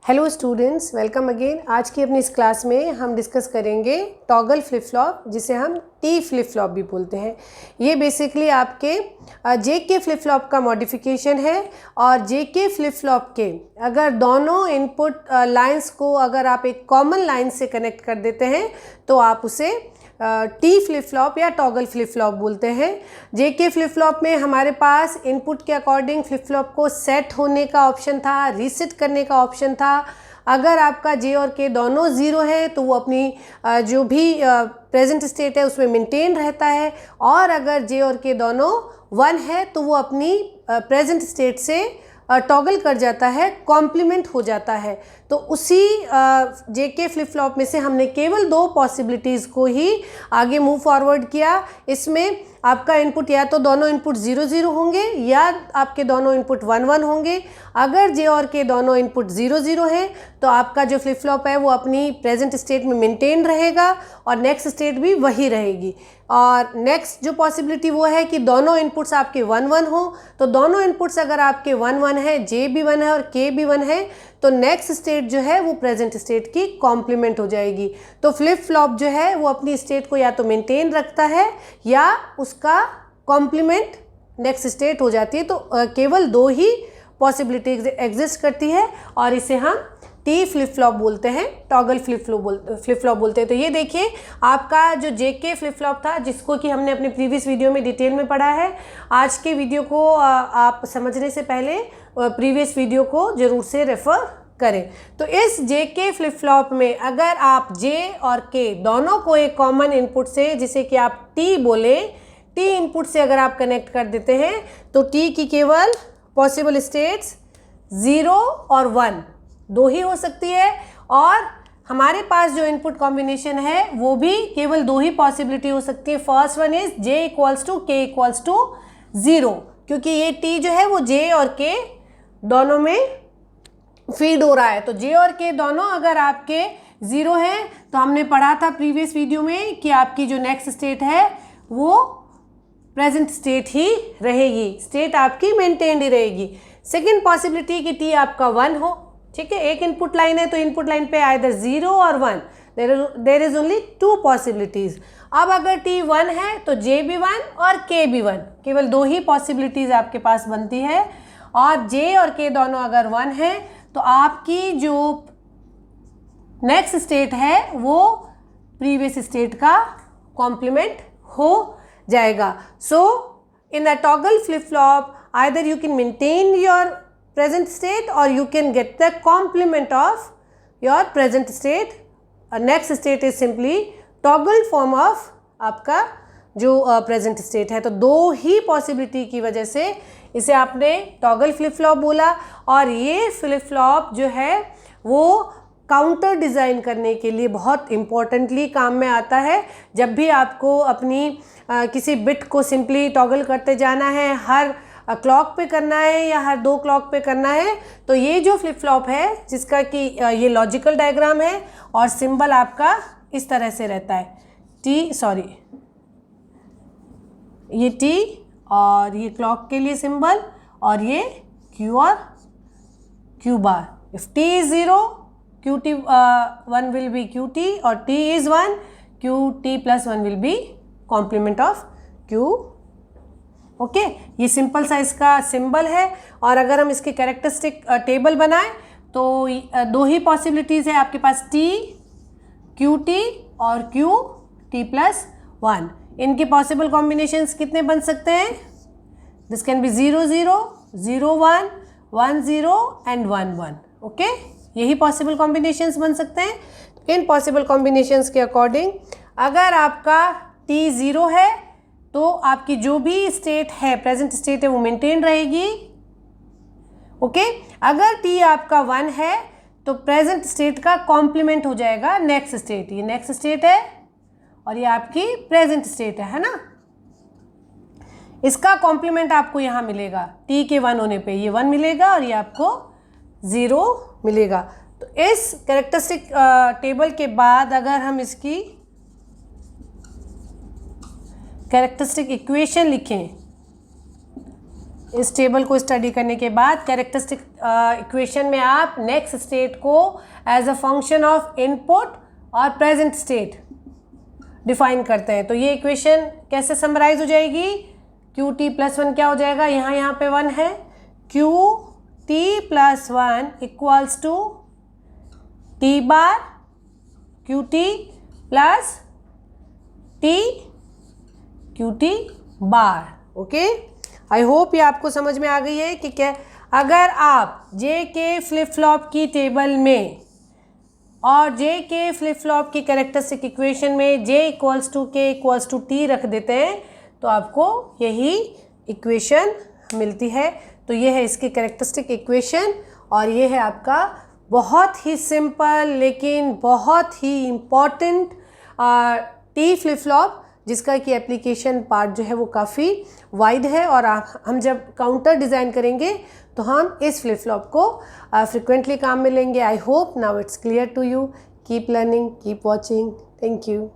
Hello students, welcome again. आज की अपनी इस क्लास में हम डिस्कस करेंगे टॉगल फ्लिप फ्लॉप, जिसे हम टी फ्लिप फ्लॉप भी बोलते हैं। ये बेसिकली आपके जेके फ्लिप फ्लॉप का मॉडिफिकेशन है। और जेके फ्लिप फ्लॉप के अगर दोनों इनपुट लाइंस को अगर आप एक कॉमन लाइन से कनेक्ट कर देते हैं तो आप उसे टी फ्लिप फ्लॉप या टॉगल फ्लिप फ्लॉप बोलते हैं। जेके फ्लिप फ्लॉप में हमारे पास इनपुट के अकॉर्डिंग फ्लिप फ्लॉप को सेट होने का ऑप्शन था, रीसेट करने का ऑप्शन था। अगर आपका जे और के दोनों ज़ीरो है तो वो अपनी जो भी प्रेजेंट स्टेट है उसमें मेंटेन रहता है, और अगर जे और के दोनों वन है तो वो अपनी प्रेजेंट स्टेट से टॉगल कर जाता है, कॉम्प्लीमेंट हो जाता है। तो उसी जेके फ्लिप फ्लॉप में से हमने केवल दो पॉसिबिलिटीज़ को ही आगे मूव फॉरवर्ड किया। इसमें आपका इनपुट या तो दोनों इनपुट 0 0 होंगे या आपके दोनों इनपुट 1 1 होंगे। अगर जे और के दोनों इनपुट 0 0 हैं तो आपका जो फ्लिप फ्लॉप है वो अपनी प्रेजेंट स्टेट में मेंटेन रहेगा और नेक्स्ट स्टेट भी वही रहेगी। और नेक्स्ट जो पॉसिबिलिटी वो है कि दोनों इनपुट्स आपके 1 1 हो। तो दोनों इनपुट्स अगर आपके 1 1 है, जे भी 1 है और के भी 1 है, तो नेक्स्ट स्टेट जो है वो प्रेजेंट स्टेट की कॉम्प्लीमेंट हो जाएगी। तो फ्लिप फ्लॉप जो है वो अपनी स्टेट को या तो मेंटेन रखता है या उसका कॉम्प्लीमेंट नेक्स्ट स्टेट हो जाती है। तो केवल दो ही पॉसिबिलिटीज एग्जिस्ट करती है और इसे हम टी फ्लिप फ्लॉप बोलते हैं, टॉगल फ्लिप फ्लॉप बोलते हैं। तो ये देखिए आपका जो जेके फ्लिप फ्लॉप था, जिसको कि हमने अपने प्रीवियस वीडियो में डिटेल में पढ़ा है। आज के वीडियो को आप समझने से पहले प्रीवियस वीडियो को ज़रूर से रेफ़र करें। तो इस जेके फ्लिप फ्लॉप में अगर आप जे और के दोनों को एक कॉमन इनपुट से, जिसे कि आप टी बोले, टी इनपुट से अगर आप कनेक्ट कर देते हैं तो टी की केवल पॉसिबल स्टेट्स 0 और 1 दो ही हो सकती है। और हमारे पास जो इनपुट कॉम्बिनेशन है वो भी केवल दो ही पॉसिबिलिटी हो सकती है। First one is J equals to K equals to 0, क्योंकि ये टी जो है वो जे और के दोनों में फीड हो रहा है। तो जे और के दोनों अगर आपके 0 हैं तो हमने पढ़ा था प्रीवियस वीडियो में कि आपकी जो नेक्स्ट स्टेट है वो प्रेजेंट स्टेट ही रहेगी, स्टेट आपकी मेंटेन्ड ही रहेगी। सेकेंड पॉसिबिलिटी कि टी आपका 1 हो, ठीक है। एक इनपुट लाइन है तो इनपुट लाइन पे आइदर 0 और 1, देर इज ओनली 2 पॉसिबिलिटीज। अब अगर टी 1 है तो जे भी 1 और के भी 1, केवल दो ही पॉसिबिलिटीज आपके पास बनती है। और जे और के दोनों अगर 1 है तो आपकी जो नेक्स्ट स्टेट है वो प्रीवियस स्टेट का कॉम्प्लीमेंट हो जाएगा। So in a toggle flip flop either you can maintain your present state or you can get the complement of your present state. Next state is simply toggle form of आपका जो present state है। तो दो ही possibility की वजह से इसे आपने टॉगल फ्लिप फ्लॉप बोला। और ये फ्लिप फ्लॉप जो है वो काउंटर डिज़ाइन करने के लिए बहुत इम्पोर्टेंटली काम में आता है। जब भी आपको अपनी किसी बिट को सिंपली टॉगल करते जाना है, हर क्लॉक पे करना है या हर 2 क्लॉक पे करना है, तो ये जो फ्लिप फ्लॉप है जिसका कि ये लॉजिकल डायग्राम है और सिंबल आपका इस तरह से रहता है, ये टी और ये क्लॉक के लिए सिंबल और ये क्यू और Q bar. If T is 0 Q T 1 will be Q T और T is 1 Q T plus 1 will be complement of Q. Okay, ये सिंपल सा इसका सिंबल है। और अगर हम इसके कैरेक्टरिस्टिक टेबल बनाएं तो दो ही पॉसिबिलिटीज़ है आपके पास, टी क्यू टी और क्यू टी प्लस 1। इनके पॉसिबल कॉम्बिनेशंस कितने बन सकते हैं? This can be 0 0 0 1 1 0 and 1 1। Okay, यही पॉसिबल कॉम्बिनेशंस बन सकते हैं। इन पॉसिबल कॉम्बिनेशंस के अकॉर्डिंग अगर आपका टी 0 है तो आपकी जो भी स्टेट है, प्रेजेंट स्टेट है, वो मेंटेन रहेगी। ओके, अगर टी आपका 1 है तो प्रेजेंट स्टेट का कॉम्प्लीमेंट हो जाएगा नेक्स्ट स्टेट। ये नेक्स्ट स्टेट है और ये आपकी प्रेजेंट स्टेट है ना। इसका कॉम्प्लीमेंट आपको यहाँ मिलेगा, टी के 1 होने पे ये 1 मिलेगा और ये आपको 0 मिलेगा। तो इस कैरेक्टरिस्टिक टेबल के बाद अगर हम इसकी कैरेक्टरिस्टिक इक्वेशन लिखें इस टेबल को स्टडी करने के बाद कैरेक्टरिस्टिक इक्वेशन में आप नेक्स्ट स्टेट को as a function of input और प्रेजेंट स्टेट डिफाइन करते हैं। तो ये इक्वेशन कैसे समराइज हो जाएगी, QT+1 क्या हो जाएगा, यहाँ पे 1 है, QT+1 equals to T bar QT plus T QT bar. Okay, I hope ये आपको समझ में आ गई है कि क्या अगर आप जे के फ्लिप फ्लॉप की टेबल में और जे के फ्लिप फ्लॉप की कैरेक्टरिस्टिक इक्वेशन में J equals to K equals to T रख देते हैं तो आपको यही इक्वेशन मिलती है। तो ये है इसकी कैरेक्टरिस्टिक इक्वेशन और ये है आपका बहुत ही सिंपल लेकिन बहुत ही इम्पॉर्टेंट टी फ्लिप फ्लॉप, जिसका कि एप्लीकेशन पार्ट जो है वो काफ़ी वाइड है। और हम जब काउंटर डिज़ाइन करेंगे तो हम इस फ्लिप फ्लॉप को फ्रिक्वेंटली काम में लेंगे। I hope now it's clear to you. Keep learning, keep watching. Thank you.